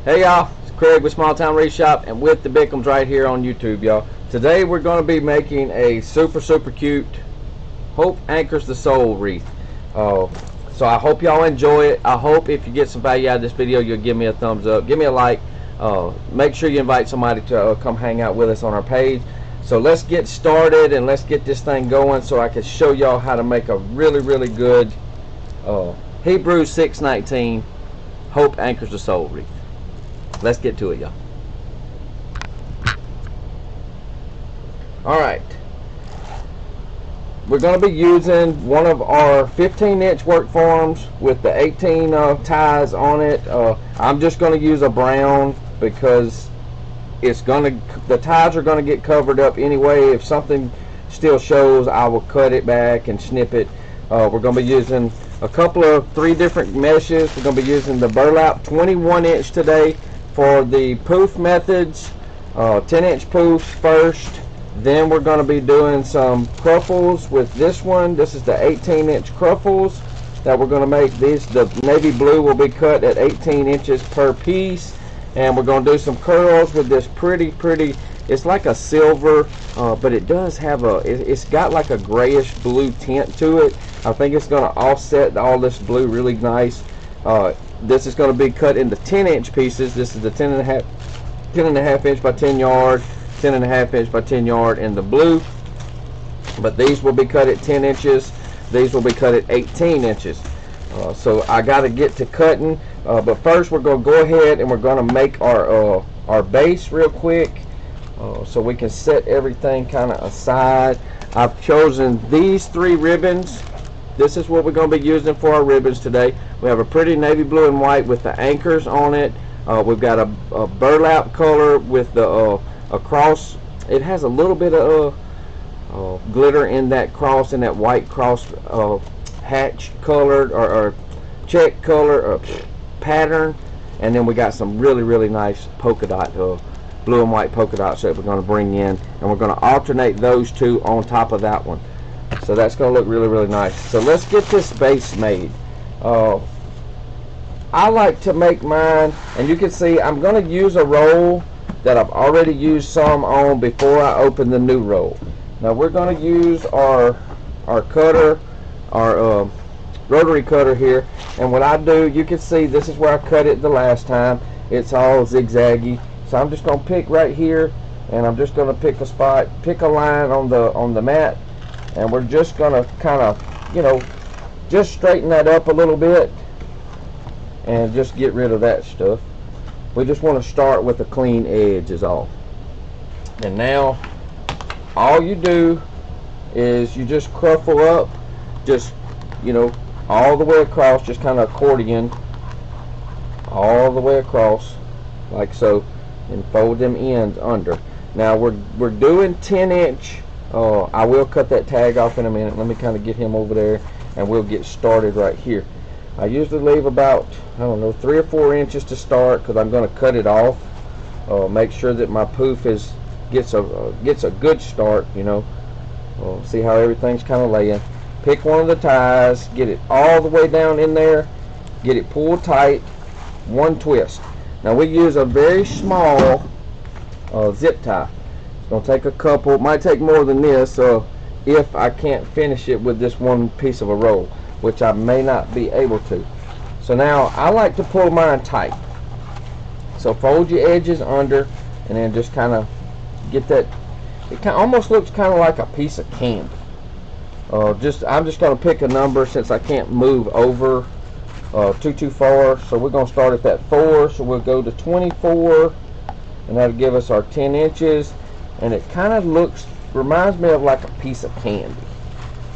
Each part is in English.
Hey y'all, it's Craig with Small Town Wreath Shop and with the Bickums right here on YouTube, y'all. Today we're going to be making a super cute Hope Anchors the Soul wreath. So I hope y'all enjoy it. I hope if you get some value out of this video, you'll give me a thumbs up, give me a like. Make sure you invite somebody to come hang out with us on our page. So let's get started and let's get this thing going so I can show y'all how to make a really good Hebrews 6:19 Hope Anchors the Soul wreath. Let's get to it, y'all. Alright, we're going to be using one of our 15-inch work forms with the 18 ties on it. I'm just going to use a brown because the ties are going to get covered up anyway. If something still shows, I will cut it back and snip it. We're going to be using a couple of 3 different meshes. We're going to be using the burlap 21-inch today for the poof methods. 10-inch poofs first, then we're going to be doing some cruffles with this one. This is the 18-inch cruffles that we're going to make. These, the navy blue will be cut at 18 inches per piece, and we're going to do some curls with this pretty, it's like a silver, but it does have it's got like a grayish blue tint to it. I think it's going to offset all this blue really nice. This is going to be cut into 10-inch pieces. This is the 10.5 inch by 10 yard, 10.5 inch by 10 yard in the blue. But these will be cut at 10 inches. These will be cut at 18 inches. So I got to get to cutting. But first we're going to go ahead and we're going to make our base real quick, so we can set everything kind of aside. I've chosen these 3 ribbons. This is what we're going to be using for our ribbons today. We have a pretty navy blue and white with the anchors on it. We've got a burlap color with the a cross. It has a little bit of glitter in that cross, in that white cross hatch colored or check color or pattern. And then we got some really nice polka dot, blue and white polka dots that we're going to bring in, and we're going to alternate those 2 on top of that one. So that's going to look really nice. So let's get this base made. I like to make mine, and you can see I'm going to use a roll that I've already used some on before I open the new roll. Now we're going to use our cutter, our rotary cutter here, and what I do, you can see this is where I cut it the last time. It's all zigzaggy, so I'm just going to pick right here, and I'm just going to pick a spot, pick a line on the mat, and we're just going to kind of, just straighten that up a little bit and just get rid of that stuff. We just want to start with a clean edge is all. And now all you do is you just cruffle up, just all the way across, just kind of accordion all the way across like so, and fold them ends under. Now we're doing 10-inch. I will cut that tag off in a minute. Let me kind of get him over there and we'll get started right here. I usually leave about, I don't know, 3 or 4 inches to start because I'm going to cut it off. Make sure that my poof gets a good start. See how everything's kind of laying. Pick one of the ties, get it all the way down in there, get it pulled tight, one twist. Now we use a very small zip tie. It's going to take a couple, might take more than this if I can't finish it with this one piece of a roll, which I may not be able to. So now I like to pull mine tight. So fold your edges under and then just kind of get that. It almost looks kind of like a piece of candy. I'm just going to pick a number since I can't move over too far. So we're going to start at that 4. So we'll go to 24, and that'll give us our 10 inches. And it kind of reminds me of like a piece of candy.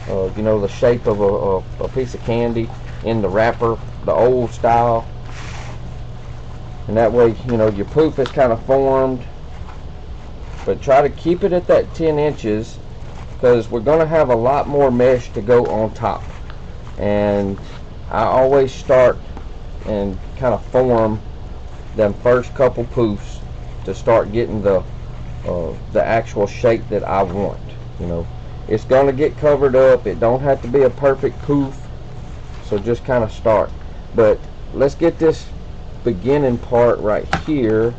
The shape of a piece of candy in the wrapper, the old style. And that way, your poof is kind of formed. But try to keep it at that 10 inches because we're going to have a lot more mesh to go on top. And I always start and kind of form them first couple poofs to start getting the actual shape that I want. It's going to get covered up. It don't have to be a perfect poof, so just kind of start. But let's get this beginning part right here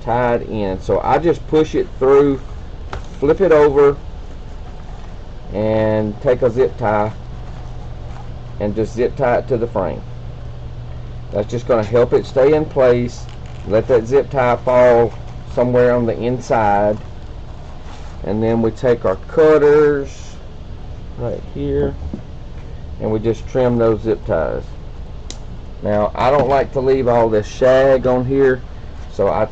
tied in. So I just push it through, flip it over, and take a zip tie and just zip tie it to the frame. That's just going to help it stay in place. Let that zip tie fall somewhere on the inside, and then we take our cutters right here and we just trim those zip ties. Now I don't like to leave all this shag on here, so I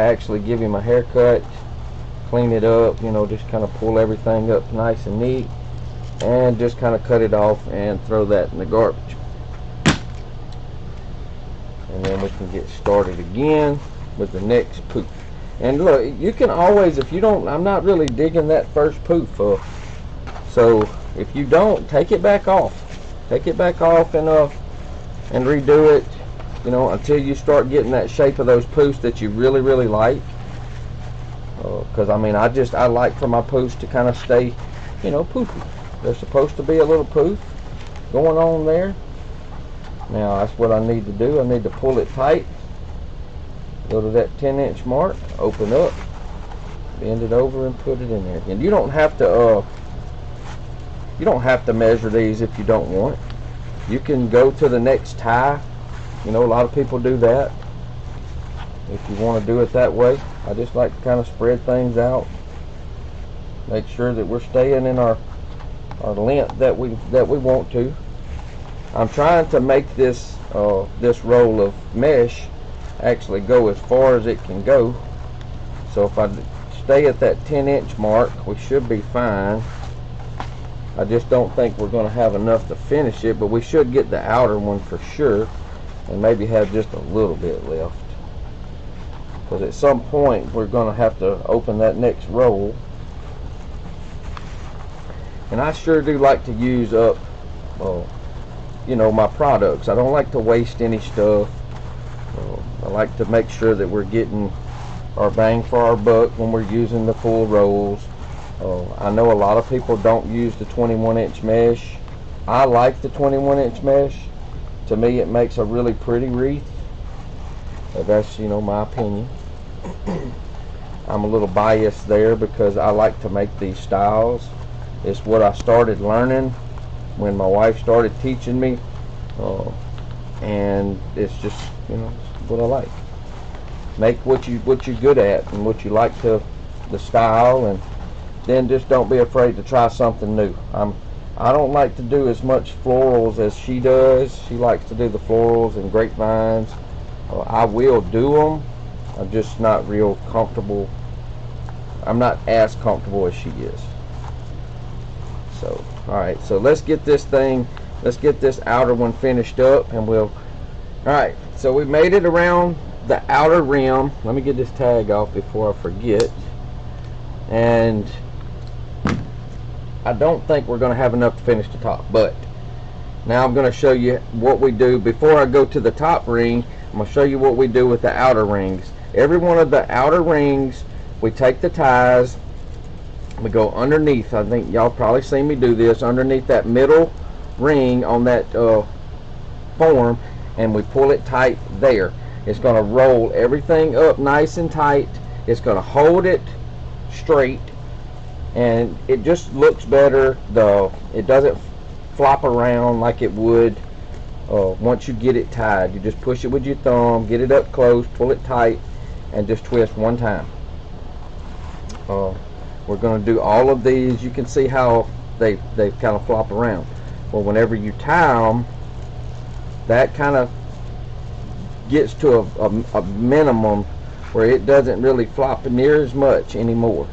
actually give him a haircut, clean it up, you know, just kind of pull everything up nice and neat, and just kind of cut it off and throw that in the garbage. And then we can get started again with the next poof. And look, you can always, if you don't, I'm not really digging that first poof, so if you don't, take it back off. Take it back off and redo it, you know, until you start getting that shape of those poofs that you really, really like. Because I mean, I like for my poofs to kind of stay, you know, poofy. There's supposed to be a little poof going on there. Now that's what I need to do. I need to pull it tight, go to that 10-inch mark, open up, bend it over, and put it in there. And you don't have to measure these if you don't want. You can go to the next tie. You know, a lot of people do that. If you want to do it that way, I just like to kind of spread things out, make sure that we're staying in our length that we want to. I'm trying to make this this roll of mesh actually go as far as it can go. So if I stay at that 10-inch mark, we should be fine. I just don't think we're going to have enough to finish it, but we should get the outer one for sure, and maybe have just a little bit left. Because at some point we're going to have to open that next roll. And I sure do like to use up, you know, my products. I don't like to waste any stuff. I like to make sure that we're getting our bang for our buck when we're using the full rolls. I know a lot of people don't use the 21-inch mesh. I like the 21-inch mesh. To me, it makes a really pretty wreath. That's, you know, my opinion. I'm a little biased there because I like to make these styles. It's what I started learning when my wife started teaching me, and it's just, you know, what I like. Make what you're good at and what you like to the style, and then just don't be afraid to try something new. I don't like to do as much florals as she does. She likes to do the florals and grapevines. I will do them. I'm just not real comfortable. I'm not as comfortable as she is. So, alright, so let's get this outer one finished up, and we'll, alright, so we made it around the outer rim. Let me get this tag off before I forget. And I don't think we're going to have enough to finish the top, but now I'm going to show you what we do. Before I go to the top ring, I'm going to show you what we do with the outer rings. Every one of the outer rings, we take the ties, we go underneath. I think y'all probably seen me do this, underneath that middle ring on that form, and we pull it tight there. It's going to roll everything up nice and tight. It's going to hold it straight, and it just looks better. It doesn't flop around like it would once you get it tied. You just push it with your thumb, get it up close, pull it tight, and just twist one time. We're going to do all of these. You can see how they kind of flop around. Well, whenever you tie them, that kind of gets to a minimum where it doesn't really flop near as much anymore.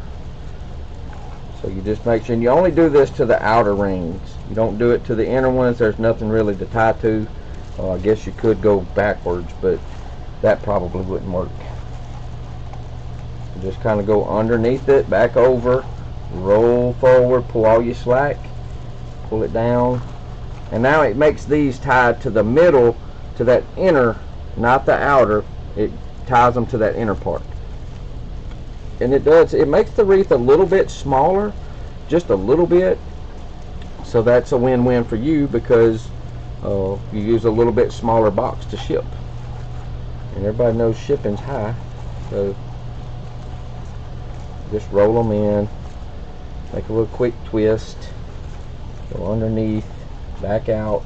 So you just make sure, and you only do this to the outer rings. You don't do it to the inner ones. There's nothing really to tie to. I guess you could go backwards, but that probably wouldn't work. You just kind of go underneath it, back over, roll forward, pull all your slack, pull it down, and now it makes these tied to the middle, to that inner, not the outer. It ties them to that inner part. And it makes the wreath a little bit smaller, just a little bit. So that's a win-win for you, because you use a little bit smaller box to ship. And everybody knows shipping's high, so just roll them in, make a little quick twist, go underneath, back out,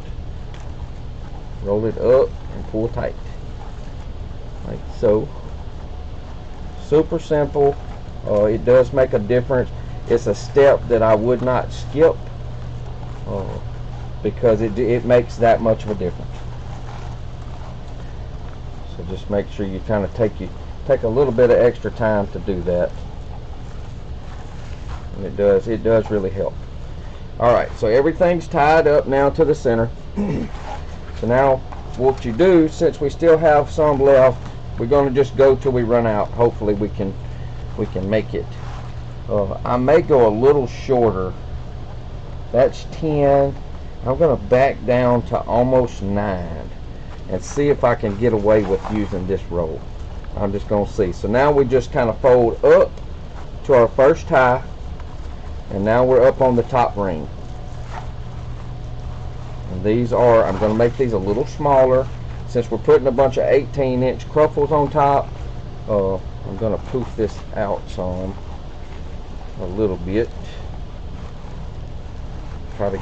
roll it up, and pull tight, like so. Super simple. It does make a difference. It's a step that I would not skip because it makes that much of a difference. So just make sure you kind of take a little bit of extra time to do that. And it does really help. Alright, so everything's tied up now to the center. So now what you do, since we still have some left, we're going to just go till we run out. Hopefully we can make it. I may go a little shorter. That's 10. I'm going to back down to almost 9 and see if I can get away with using this roll. I'm just going to see. So now we just kind of fold up to our first tie, and now we're up on the top ring. And these are, I'm going to make these a little smaller. Since we're putting a bunch of 18-inch cruffles on top, I'm going to poof this out some, a little bit. Try to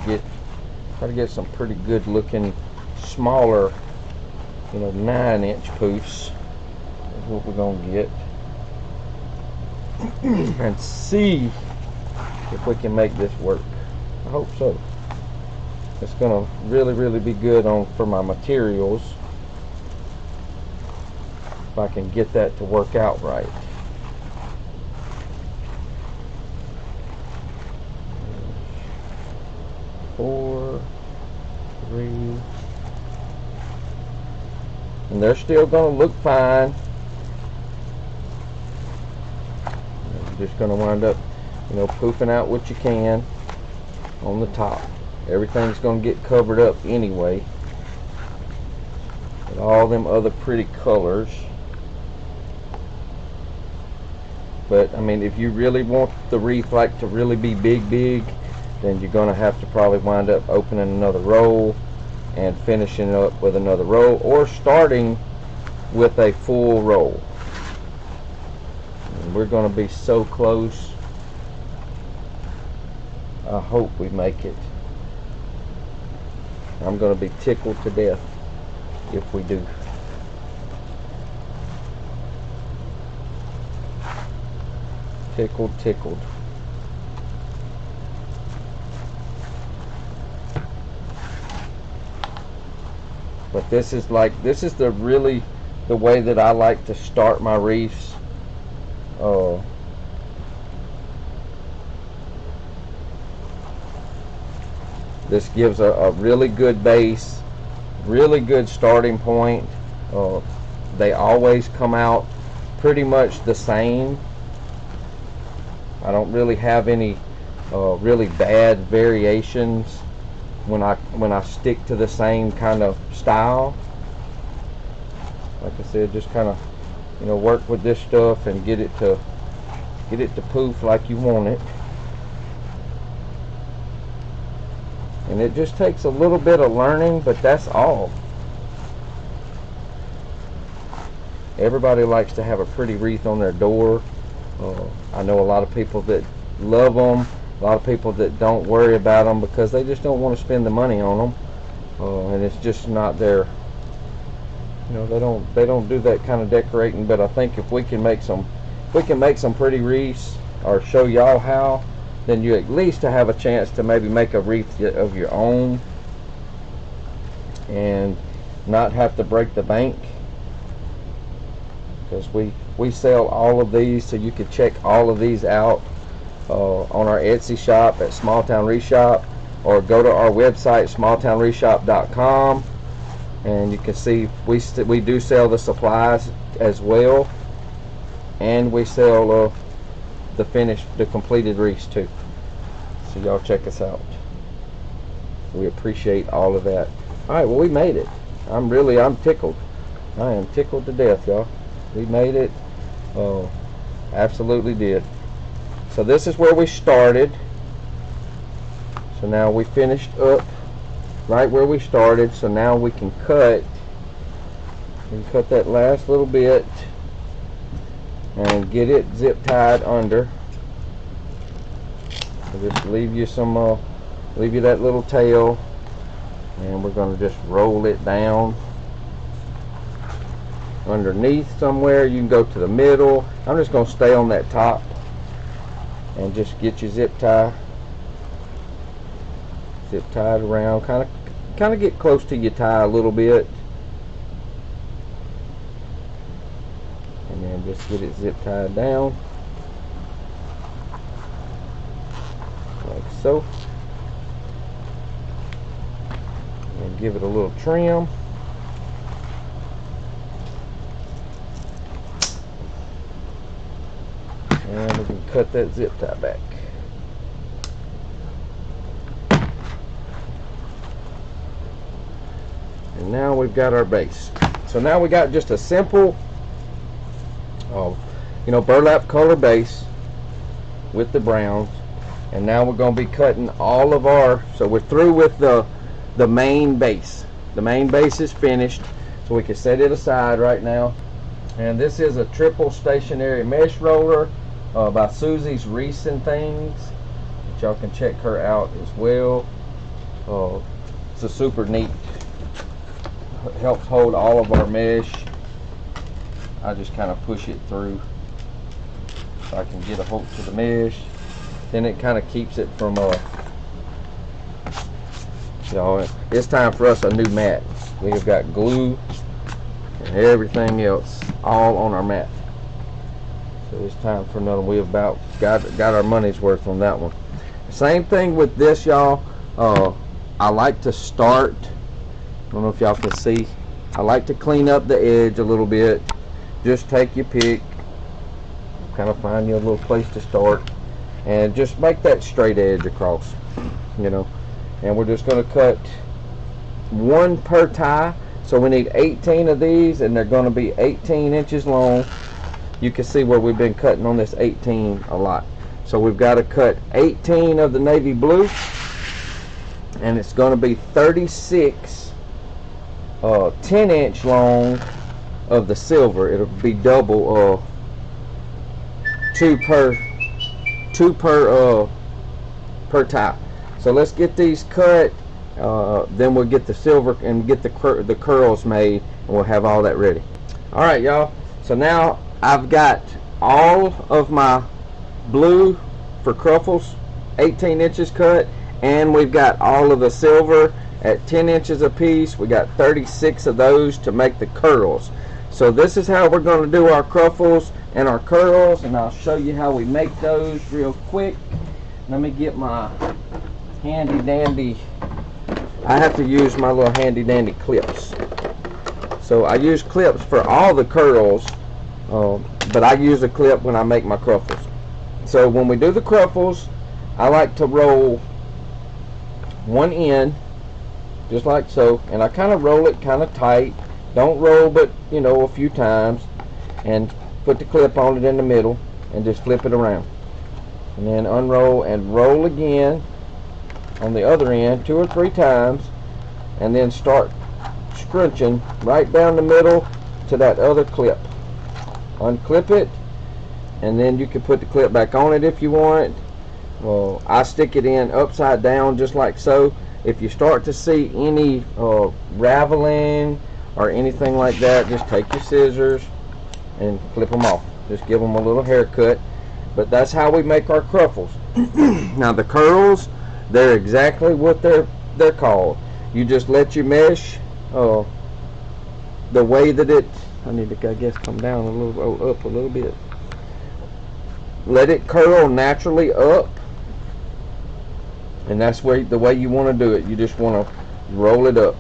get some pretty good looking smaller, 9-inch poofs is what we're going to get. And see if we can make this work. I hope so. It's going to really be good for my materials, if I can get that to work out right. Four, 3, and they're still going to look fine. You're just going to wind up, poofing out what you can on the top. Everything's going to get covered up anyway with all them other pretty colors. But I mean, if you really want the wreath to really be big, then you're going to have to probably wind up opening another roll and finishing up with another roll, or starting with a full roll. And we're going to be so close. I hope we make it. I'm going to be tickled to death if we do. Tickled. But this is the way that I like to start my wreaths. This gives a really good base, really good starting point. They always come out pretty much the same. I don't really have any really bad variations when I stick to the same kind of style. Like I said, just kind of work with this stuff and get it to poof like you want it. And it just takes a little bit of learning, but that's all. Everybody likes to have a pretty wreath on their door. I know a lot of people that love them, a lot of people that don't worry about them because they just don't want to spend the money on them, and it's just not their, they don't do that kind of decorating. But I think if we can make some pretty wreaths, or show y'all how, then you at least have a chance to maybe make a wreath of your own and not have to break the bank. Because we sell all of these, so you can check all of these out on our Etsy shop at Small Town Wreath Shop, or go to our website smalltownwreathshop.com, and you can see we do sell the supplies as well, and we sell the completed wreaths too. So y'all check us out. We appreciate all of that. Alright, well, we made it. I'm tickled. I am tickled to death, y'all. We made it. Absolutely did. So this is where we started. So now we finished up right where we started. So now we can cut that last little bit and get it zip tied under. So just leave you that little tail, and we're going to just roll it down underneath somewhere. You can go to the middle. I'm just going to stay on that top and just get your zip tied around. Kind of get close to your tie a little bit, and then just get it zip tied down like so, and give it a little trim. And we can cut that zip tie back. And now we've got our base. So now we got just a simple, burlap color base with the browns. And now we're going to be cutting all of our, so we're through with the main base. The main base is finished, so we can set it aside right now. And this is a triple stationary mesh roller by Susie's Wreaths and Things. Y'all can check her out as well. It's a super neat. It helps hold all of our mesh. I just kind of push it through so I can get a hold to the mesh. Then it kind of keeps it from it's time for us a new mat. We have got glue and everything else all on our mat. So it's time for another one. We have about got our money's worth on that one. Same thing with this, y'all. I like to start, I don't know if y'all can see, I like to clean up the edge a little bit. Just take your pick, kind of find you a little place to start, and just make that straight edge across, and we're just going to cut one per tie. So we need 18 of these, and they're going to be 18 inches long. You can see where we've been cutting on this 18 a lot. So we've got to cut 18 of the navy blue, and it's going to be 36 10-inch long of the silver. It'll be double, two per tie. So let's get these cut. Then we'll get the silver and get the curls made, and we'll have all that ready. All right, y'all. So now I've got all of my blue for cruffles, 18 inches cut, and we've got all of the silver at 10 inches a piece. We got 36 of those to make the curls. So this is how we're going to do our cruffles and our curls, and I'll show you how we make those real quick. Let me get my handy dandy. I have to use my little handy dandy clips. So I use clips for all the curls, but I use a clip when I make my cruffles. So when we do the cruffles, I like to roll one end just like so, and I kind of roll it kind of tight. Don't roll but a few times, and put the clip on it in the middle and just flip it around, and then unroll and roll again on the other end 2 or 3 times, and then start scrunching right down the middle to that other clip. Unclip it, and then you can put the clip back on it if you want. Well, I stick it in upside down just like so. If you start to see any raveling or anything like that, just take your scissors and clip them off. Just give them a little haircut. But that's how we make our cruffles. Now the curls, they're exactly what they're called. You just let your mesh the way that it, I need to, I guess, come down a little, up a little bit. Let it curl naturally up, and that's the way you want to do it. You just want to roll it up,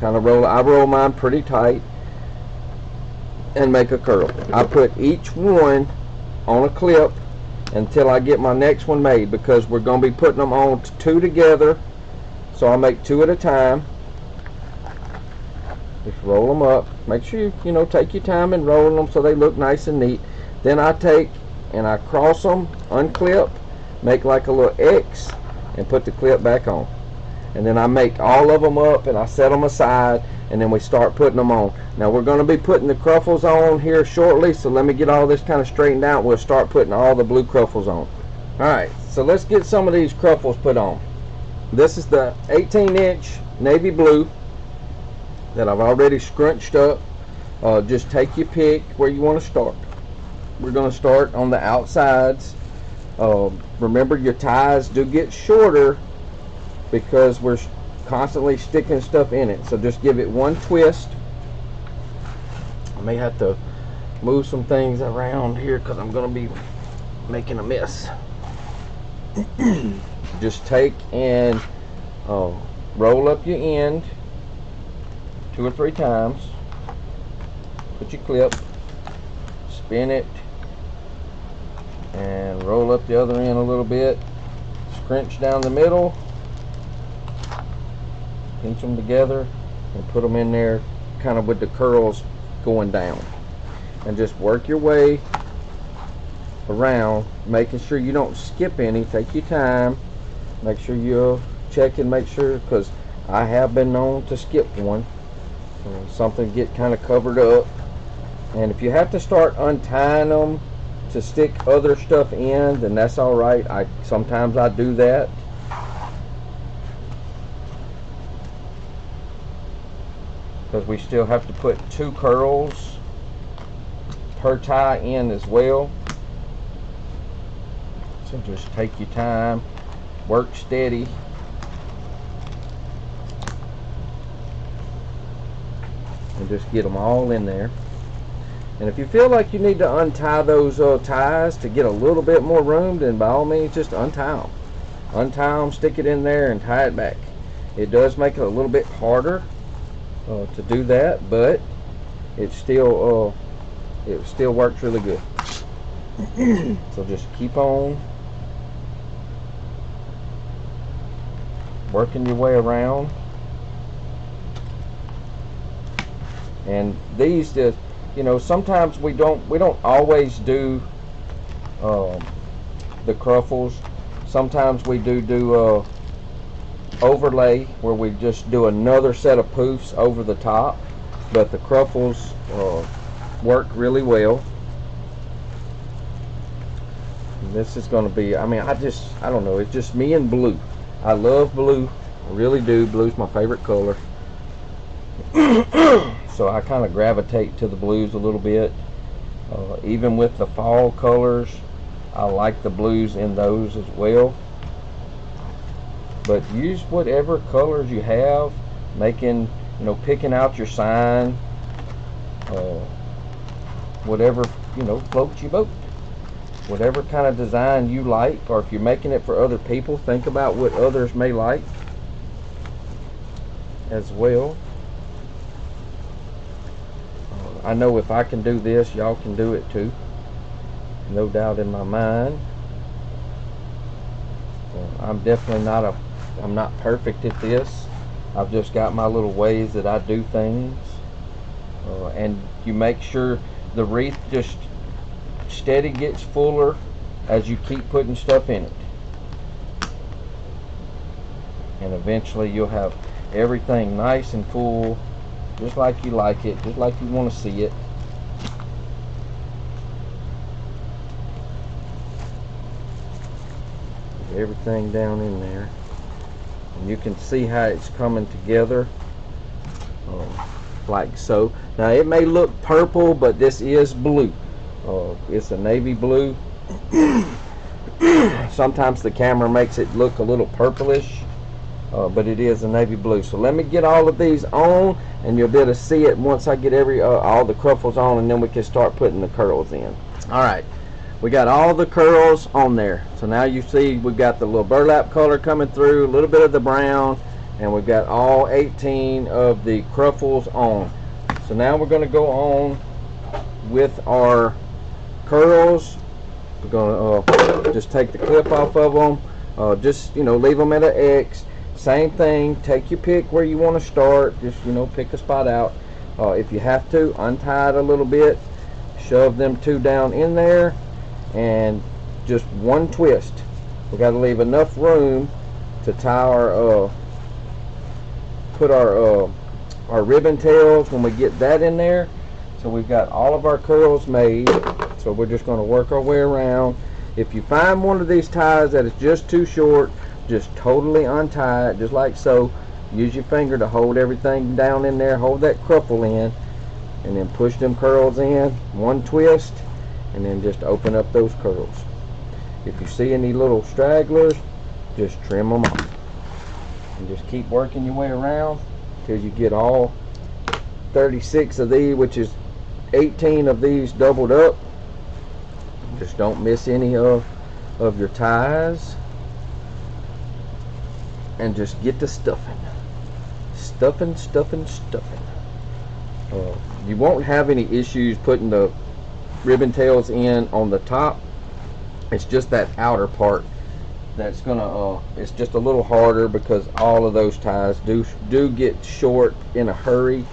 kind of roll. I roll mine pretty tight and make a curl. I put each one on a clip until I get my next one made, because we're going to be putting them on 2 together. So I'll make 2 at a time. Just roll them up. Make sure you take your time and roll them so they look nice and neat. Then I take and I cross them, unclip, make like a little X, and put the clip back on. and then I make all of them up and I set them aside, and then we start putting them on. Now we're going to be putting the cruffles on here shortly, so let me get all this kind of straightened out. We'll start putting all the blue cruffles on. Alright, so let's get some of these cruffles put on. This is the 18-inch navy blue that I've already scrunched up. Just take your pick where you want to start. We're going to start on the outsides. Remember, your ties do get shorter because we're constantly sticking stuff in it. So just give it one twist. I may have to move some things around here because I'm going to be making a mess. Just take and roll up your end 2 or 3 times. Put your clip, spin it, and roll up the other end a little bit. Scrunch down the middle, pinch them together, and put them in there kind of with the curls going down. And just work your way around, making sure you don't skip any. Take your time, make sure you check and make sure, because I have been known to skip one. Something get kind of covered up. And if you have to start untying them to stick other stuff in, then that's all right. Sometimes I do that. Because we still have to put 2 curls per tie in as well. So just take your time, work steady. And just get them all in there. And if you feel like you need to untie those ties to get a little bit more room, then by all means just untie them. Untie them, stick it in there, and tie it back. It does make it a little bit harder to do that, but it still works really good. So just keep on working your way around. And these just, you know, sometimes we don't always do the cruffles. Sometimes we do overlay, where we just do another set of poofs over the top, but the cruffles work really well. And this is going to be, I mean, I don't know, it's just me and blue. I love blue, I really do. Blue's my favorite color. So I kind of gravitate to the blues a little bit. Even with the fall colors, I like the blues in those as well. But use whatever colors you have, making, you know, picking out your sign, whatever, you know, floats your boat. Whatever kind of design you like, or if you're making it for other people, think about what others may like as well. I know if I can do this, y'all can do it too. No doubt in my mind. I'm definitely I'm not perfect at this. I've just got my little ways that I do things. And you make sure the wreath just steady gets fuller as you keep putting stuff in it. And eventually you'll have everything nice and full, just like you like it, just like you want to see it. Put everything down in there, and you can see how it's coming together, like so. Now it may look purple, but this is blue. It's a navy blue. Sometimes the camera makes it look a little purplish, but it is a navy blue. So let me get all of these on, and you'll be able to see it once I get all the cruffles on, and then we can start putting the curls in. Alright, we got all the curls on there. So now you see we've got the little burlap color coming through, a little bit of the brown, and we've got all 18 of the cruffles on. So now we're going to go on with our curls. We're going to just take the clip off of them, just, you know, leave them at an X. Same thing, take your pick where you want to start, just, you know, pick a spot out. If you have to, untie it a little bit, shove them 2 down in there, and just one twist. We got to leave enough room to tie put our ribbon tails when we get that in there. So we've got all of our curls made. So we're just going to work our way around. If you find one of these ties that is just too short, just totally untie it, just like so. Use your finger to hold everything down in there, hold that cruffle in, and then push them curls in, one twist, and then just open up those curls. If you see any little stragglers, just trim them off. And just keep working your way around till you get all 36 of these, which is 18 of these doubled up. Just don't miss any of your ties. And just get the stuffing. Stuffing. You won't have any issues putting the ribbon tails in on the top. It's just that outer part that's gonna it's just a little harder because all of those ties do get short in a hurry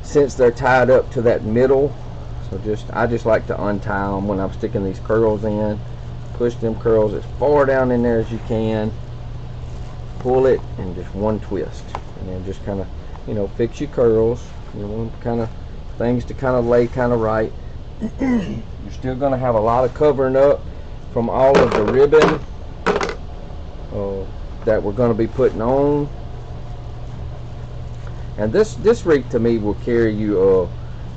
since they're tied up to that middle. So I just like to untie them when I'm sticking these curls in. Push them curls as far down in there as you can. Pull it and just one twist, and then just kind of, you know, fix your curls. You want kind of things to kind of lay kind of right. You're still going to have a lot of covering up from all of the ribbon that we're going to be putting on. And this wreath to me will carry you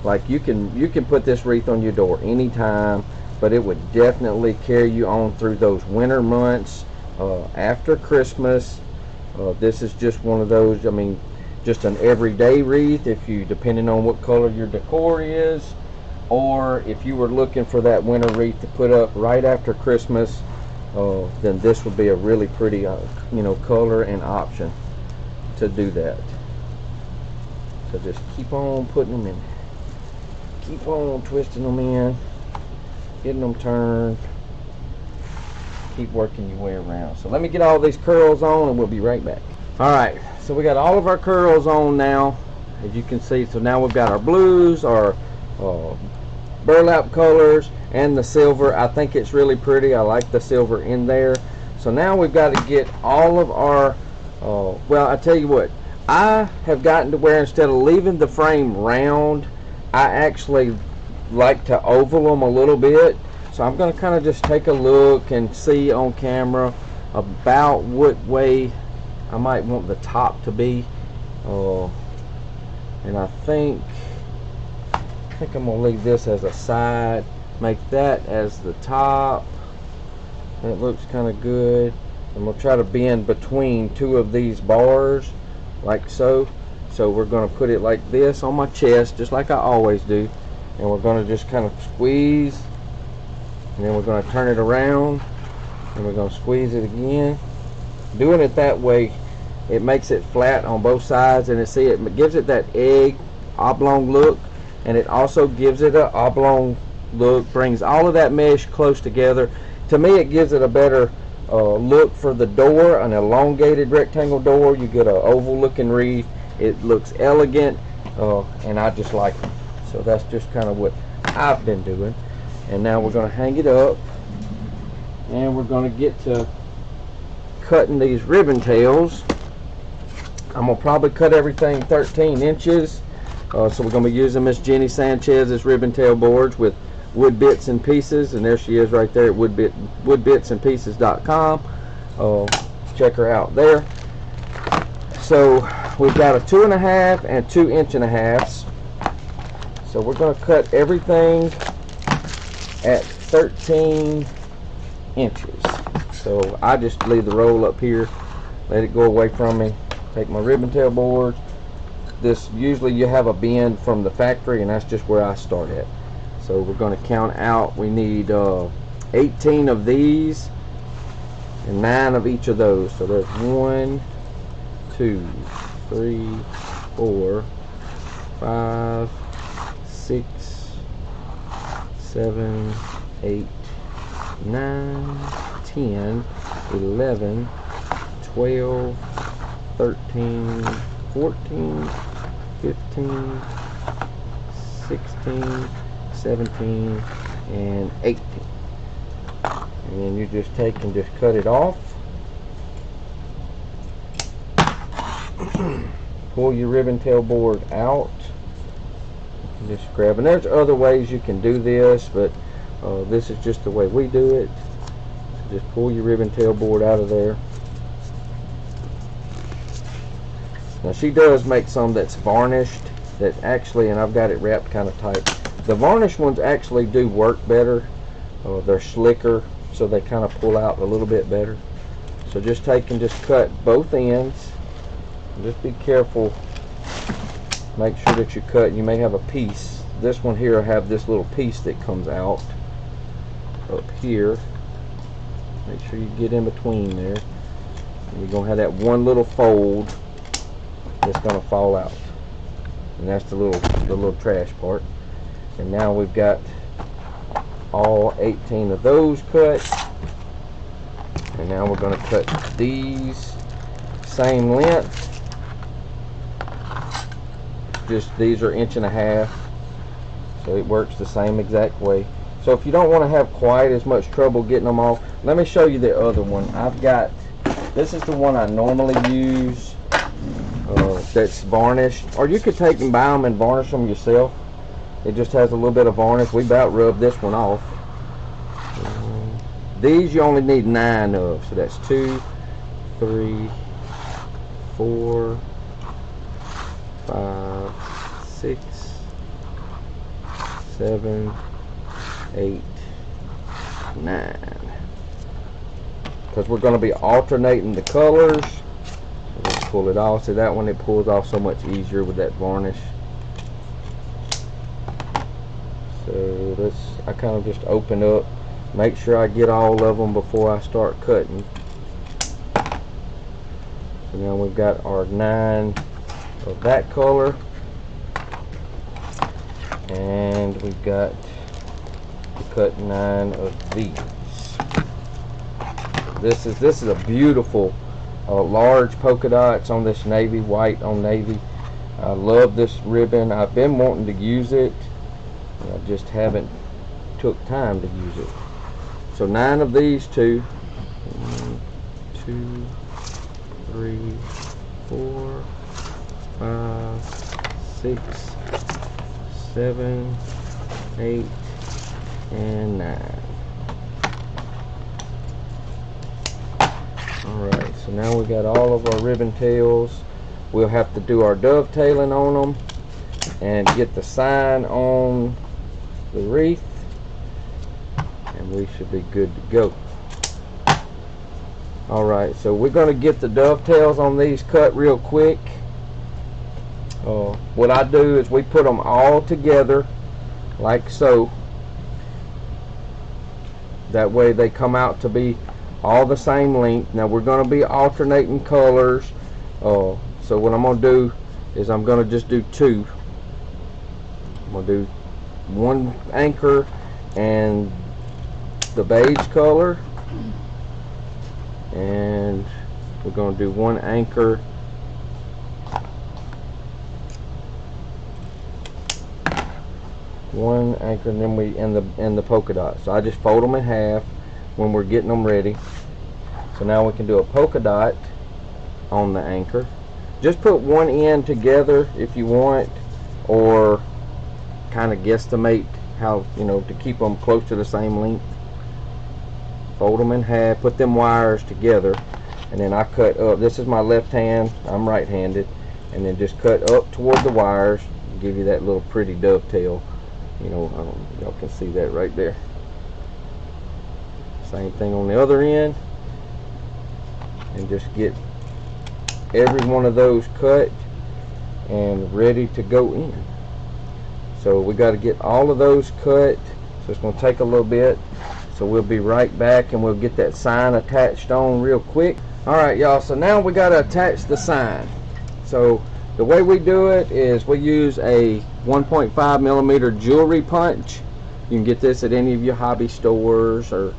like you can put this wreath on your door anytime, but it would definitely carry you on through those winter months after Christmas. This is just one of those, I mean, just an everyday wreath, if you, depending on what color your decor is, or if you were looking for that winter wreath to put up right after Christmas, then this would be a really pretty, you know, color and option to do that. So just keep on putting them in, keep on twisting them in, getting them turned. Keep working your way around. So let me get all these curls on and we'll be right back. Alright, so we got all of our curls on now, as you can see. So now we've got our blues, our burlap colors, and the silver. I think it's really pretty. I like the silver in there. So now we've got to get all of our well, I tell you what, I have gotten to where instead of leaving the frame round, I actually like to oval them a little bit. So I'm going to kind of just take a look and see on camera about what way I might want the top to be. And I think I'm going to leave this as a side, make that as the top. That looks kind of good. I'm going to try to bend between two of these bars like so. So we're going to put it like this on my chest, just like I always do. And we're going to just kind of squeeze. And then we're going to turn it around and we're going to squeeze it again. Doing it that way, it makes it flat on both sides, and it gives it that egg oblong look, and it also gives it an oblong look, brings all of that mesh close together. To me, it gives it a better look for the door, an elongated rectangle door. You get an oval looking wreath. It looks elegant, and I just like it. So that's just kind of what I've been doing. And now we're going to hang it up, and we're going to get to cutting these ribbon tails. I'm going to probably cut everything 13 inches. So we're going to be using Miss Jenny Sanchez's ribbon tail boards with wood bits and pieces, and there she is right there at woodbitsandpieces.com. Check her out there. So we've got a 2.5 and 2 1/2. So we're going to cut everything at 13 inches. So I just leave the roll up here, let it go away from me, take my ribbon tail boards. This, usually you have a bend from the factory, and that's just where I start at. So we're going to count out, we need 18 of these and 9 of each of those. So there's 1, 2, 3, 4, 5, 6, 7, 8, 9, 10, 11, 12, 13, 14, 15, 16, 17, and 18. And then you just take and just cut it off. pull your ribbon tail board out. Just grab, and there's other ways you can do this, but this is just the way we do it. So just pull your ribbon tail board out of there. Now she does make some that's varnished, that actually, and I've got it wrapped kind of tight. The varnished ones actually do work better. They're slicker, so they kind of pull out a little bit better. So just take and just cut both ends. Just be careful. Make sure that you cut. You may have a piece. This one here will have this little piece that comes out up here. Make sure you get in between there. And you're going to have that one little fold that's going to fall out. And that's the little trash part. And now we've got all 18 of those cut. And now we're going to cut these same length. Just these are 1.5 inches, so it works the same exact way. So if you don't want to have quite as much trouble getting them off, let me show you the other one. I've got, this is the one I normally use, that's varnished, or you could take and buy them and varnish them yourself. It just has a little bit of varnish. We about rubbed this one off. These you only need 9 of, so that's 2, 3, 4, 5, 6, 7, 8, 9. Because we're going to be alternating the colors. Let's pull it off. See that one, it pulls off so much easier with that varnish. So let's, I kind of just open up, make sure I get all of them before I start cutting. So now we've got our 9 of that color, and we've got to cut 9 of these. This is a beautiful large polka dots on this navy, white on navy. I love this ribbon. I've been wanting to use it, I just haven't took time to use it. So 9 of these, 1, 2, 3, 4, 5, 6, 7, 8, and 9. Alright, so now we got all of our ribbon tails. We'll have to do our dovetailing on them and get the sign on the wreath, and we should be good to go. Alright, so we're going to get the dovetails on these cut real quick. What I do is we put them all together like so. That way they come out to be all the same length. Now we're going to be alternating colors. So what I'm going to do is I'm going to just do 2. I'm going to do 1 anchor and the beige color, and we're going to do 1 anchor and then we in the polka dot. So I just fold them in half when we're getting them ready. So now we can do a polka dot on the anchor. Just put one end together if you want, or kind of guesstimate how, you know, to keep them close to the same length. Fold them in half, put them wires together, and then I cut up. This is my left hand, I'm right-handed, and then just cut up toward the wires, give you that little pretty dovetail. You know, y'all can see that right there. Same thing on the other end, and just get every one of those cut and ready to go in. So we got to get all of those cut, so it's going to take a little bit. So we'll be right back and we'll get that sign attached on real quick. Alright y'all, so now we got to attach the sign. So the way we do it is we use a 1.5 millimeter jewelry punch. You can get this at any of your hobby stores or,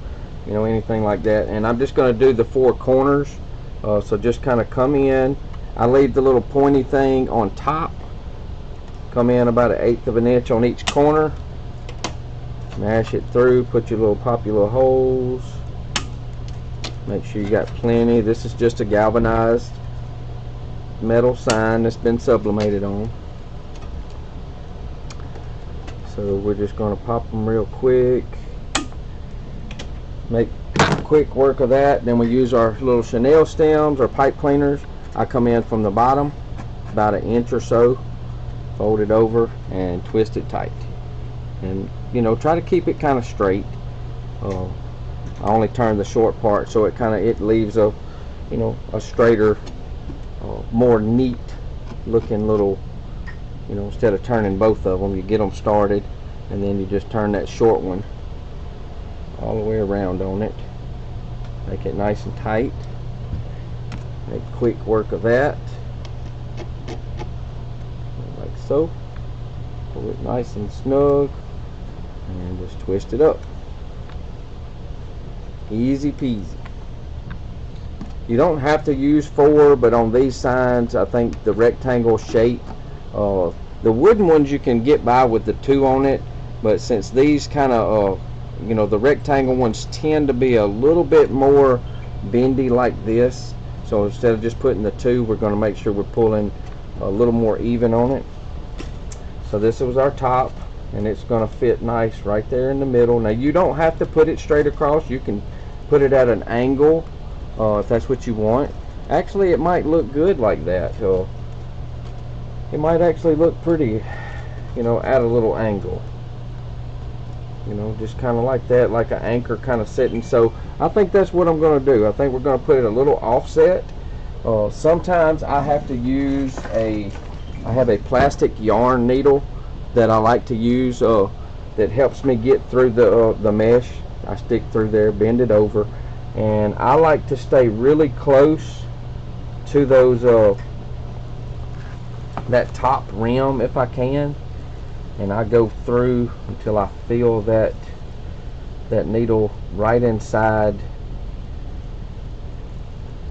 you know, anything like that. And I'm just going to do the 4 corners. So just kind of come in. I leave the little pointy thing on top. Come in about 1/8 of an inch on each corner. Mash it through. Put your little, pop your little holes. Make sure you got plenty. This is just a galvanized metal sign that's been sublimated on. So we're just going to pop them real quick, make quick work of that. Then we use our little chenille stems or pipe cleaners. I come in from the bottom about 1 inch or so, fold it over and twist it tight, and you know, try to keep it kind of straight. I only turn the short part so it leaves a, you know, a straighter, more neat looking little, you know, instead of turning both of them, you get them started and then you just turn that short one all the way around on it. Make it nice and tight. Make quick work of that, like so. Pull it nice and snug and just twist it up. Easy peasy. You don't have to use 4, but on these signs, I think the rectangle shape, the wooden ones you can get by with the 2 on it, but since these kind of, you know, the rectangle ones tend to be a little bit more bendy like this, so instead of just putting the 2, we're going to make sure we're pulling a little more even on it. So this was our top, and it's going to fit nice right there in the middle. Now you don't have to put it straight across. You can put it at an angle if that's what you want. Actually, it might look good like that. It might actually look pretty, you know, at a little angle. You know, just kind of like that, like an anchor kind of setting. So I think that's what I'm going to do. I think we're going to put it a little offset. Sometimes I have to use I have a plastic yarn needle that I like to use that helps me get through the mesh. I stick through there, bend it over, and I like to stay really close to those that top rim if I can, and I go through until I feel that needle right inside.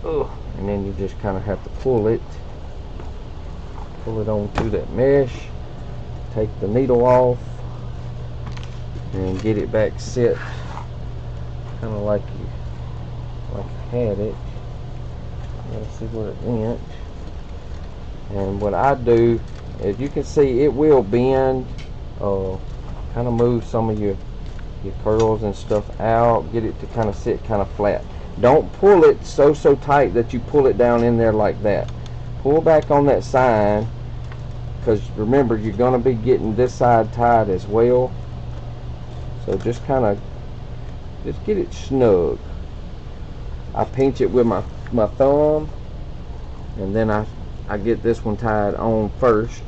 And then you just kind of have to pull it on through that mesh, take the needle off and get it back set kind of like you had it. Let's see where it went. And what I do, as you can see, it will bend, kind of move some of your curls and stuff out, get it to kind of sit kind of flat. Don't pull it so tight that you pull it down in there like that. Pull back on that sign, because remember, you're going to be getting this side tied as well. So just kind of get it snug. I pinch it with my thumb, and then I get this one tied on first,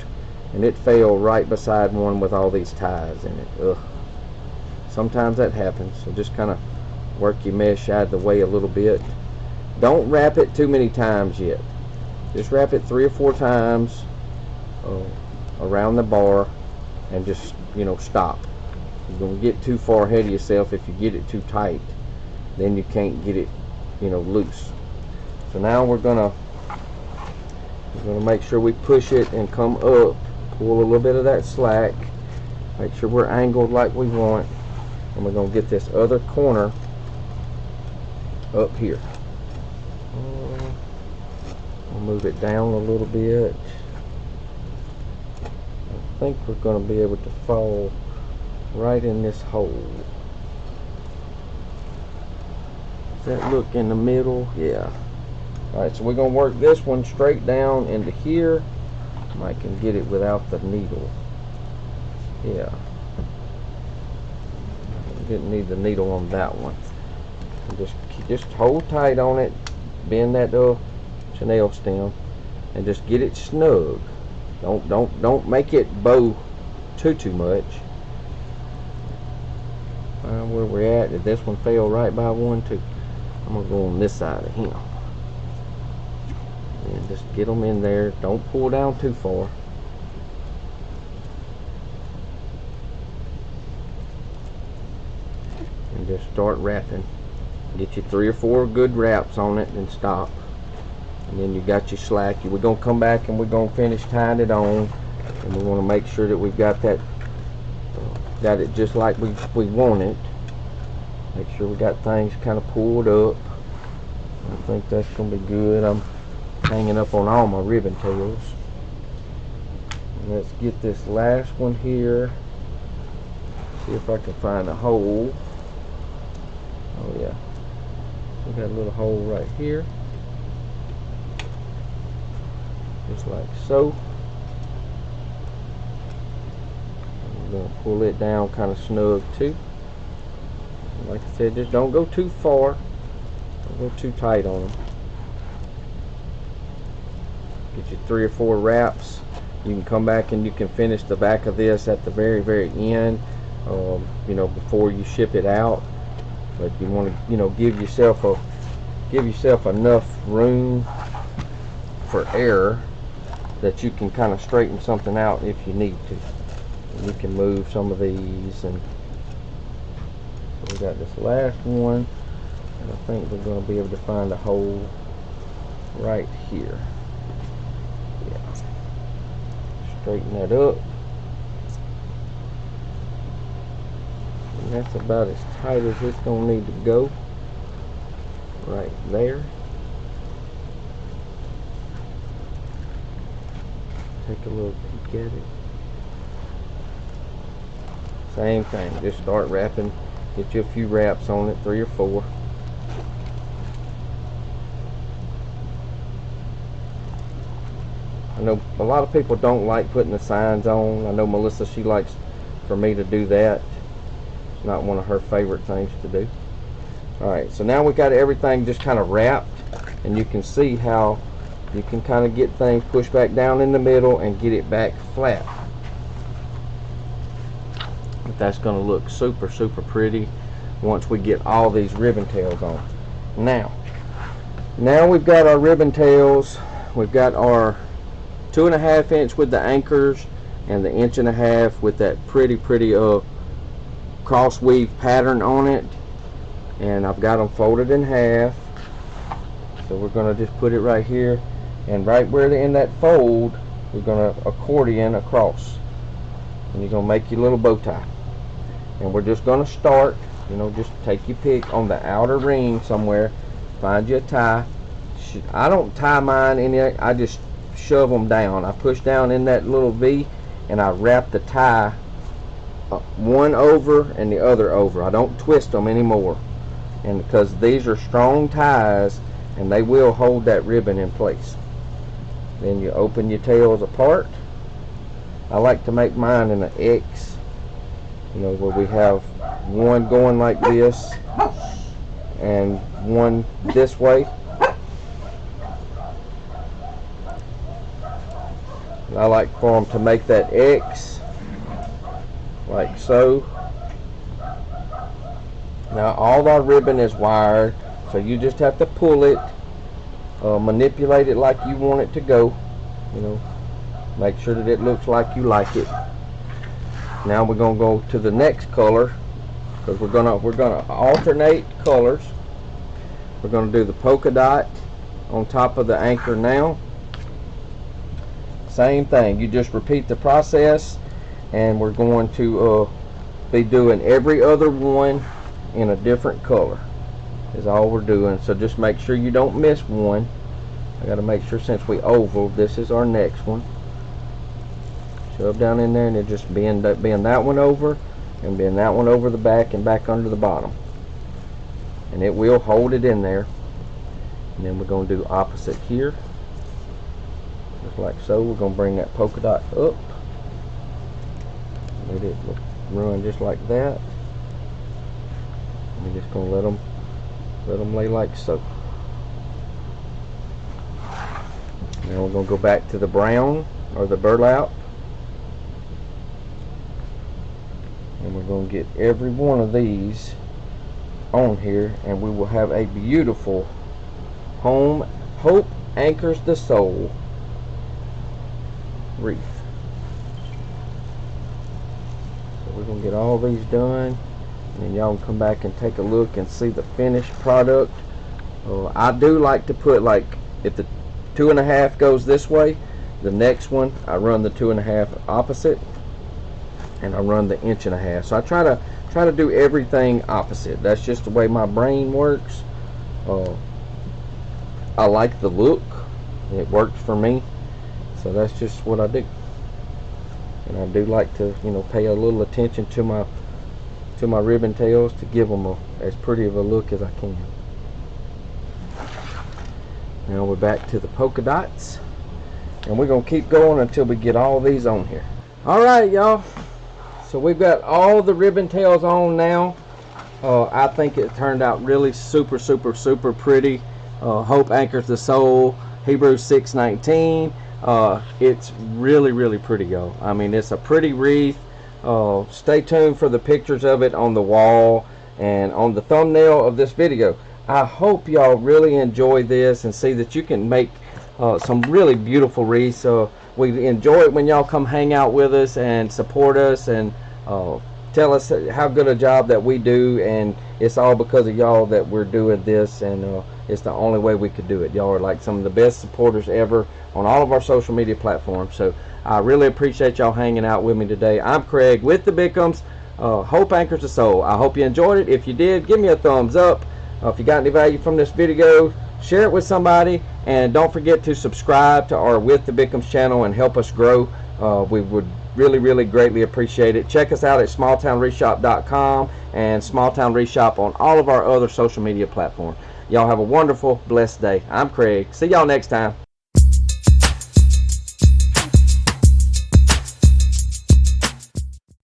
and it fell right beside one with all these ties in it. Ugh. Sometimes that happens, so just kind of work your mesh out of the way a little bit. Don't wrap it too many times yet. Just wrap it 3 or 4 times around the bar, and just, you know, stop. You're going to get too far ahead of yourself if you get it too tight. Then you can't get it, you know, loose. So now we're going to make sure we push it and come up, pull a little bit of that slack, make sure we're angled like we want, and we're going to get this other corner up here. We'll move it down a little bit. I think we're going to be able to fall right in this hole. Does that look in the middle? Yeah. Alright, so we're going to work this one straight down into here. I can get it without the needle. Yeah. Didn't need the needle on that one. Just hold tight on it. Bend that chenille stem and just get it snug. Don't make it bow too much. Find where we're at. Did this one fell right by one too? I'm gonna go on this side of him. And just get them in there. Don't pull down too far. And just start wrapping. Get you 3 or 4 good wraps on it and stop. And then you got your slack. We're going to come back and we're going to finish tying it on. And we want to make sure that we've got that, got it just like we want it. Make sure we got things kind of pulled up. I think that's going to be good. I'm hanging up on all my ribbon tails. And let's get this last one here. See if I can find a hole. Oh yeah, we got a little hole right here, just like so. I'm going to pull it down kind of snug too. Like I said, just don't go too far, don't go too tight on them. Get you 3 or 4 wraps. You can come back and you can finish the back of this at the very end, you know, before you ship it out. But you want to, you know, give yourself enough room for error that you can kind of straighten something out if you need to. And you can move some of these, and so we got this last one, and I think we're going to be able to find a hole right here. Yeah. Straighten that up. And that's about as tight as it's going to need to go. Right there. Take a little peek at it. Same thing, just start wrapping. Get you a few wraps on it, 3 or 4. I know a lot of people don't like putting the signs on. I know Melissa, she likes for me to do that. It's not one of her favorite things to do. Alright, so now we got everything just kind of wrapped, and you can see how you can kind of get things pushed back down in the middle and get it back flat. But that's going to look super pretty once we get all these ribbon tails on. Now we've got our ribbon tails. We've got our 2.5 inch with the anchors and the 1.5 inch with that pretty cross weave pattern on it. And I've got them folded in half. So we're going to just put it right here, and right where they're in that fold, we're going to accordion across, and you're going to make your little bow tie. And we're just going to start, you know, just take your pick on the outer ring somewhere, find you a tie. I don't tie mine in there, I just shove them down. I push down in that little V, and I wrap the tie one over and the other over. I don't twist them anymore, and because these are strong ties and they will hold that ribbon in place. Then you open your tails apart. I like to make mine in an X, you know, where we have one going like this and one this way. And I like for them to make that X like so. Now all our ribbon is wired, so you just have to pull it, manipulate it like you want it to go, you know, make sure that it looks like you like it. Now we're gonna go to the next color, because we're gonna alternate colors. We're gonna do the polka dot on top of the anchor now. Same thing, you just repeat the process, and we're going to be doing every other one in a different color is all we're doing. So just make sure you don't miss one. I got to make sure, since we oval, this is our next one. Shove down in there, and then just bend that one over, and bend that one over the back and back under the bottom, and it will hold it in there. And then we're going to do opposite here, just like so. We're going to bring that polka dot up, let it run just like that. We're just going to let them lay like so. Now we're going to go back to the brown or the burlap, and we're going to get every one of these on here, and we will have a beautiful Hope Anchors the Soul wreath. So we're going to get all these done, and y'all can come back and take a look and see the finished product. I do like to put, like, if the 2.5 goes this way, the next one I run the 2.5 opposite, and I run the 1.5 inch. So I try to do everything opposite. That's just the way my brain works. I like the look It works for me, so that's just what I do. And I do like to, you know, pay a little attention to my ribbon tails to give them as pretty of a look as I can. Now we're back to the polka dots, and we're gonna keep going until we get all these on here. All right, y'all. So we've got all the ribbon tails on now. I think it turned out really super pretty. Hope anchors the soul. Hebrews 6:19. It's really pretty, y'all. I mean, it's a pretty wreath. Stay tuned for the pictures of it on the wall and on the thumbnail of this video. I hope y'all really enjoy this and see that you can make some really beautiful wreaths. We enjoy it when y'all come hang out with us and support us and tell us how good a job that we do, and it's all because of y'all that we're doing this, and it's the only way we could do it. Y'all are like some of the best supporters ever on all of our social media platforms. So I really appreciate y'all hanging out with me today. I'm Craig with the Bickums. Hope anchors the soul. I hope you enjoyed it. If you did, give me a thumbs up. If you got any value from this video, share it with somebody, and don't forget to subscribe to our With the Bickums channel and help us grow. We would really greatly appreciate it. Check us out at smalltownreshop.com and Smalltown Reshop on all of our other social media platforms. Y'all have a wonderful, blessed day. I'm Craig. See y'all next time.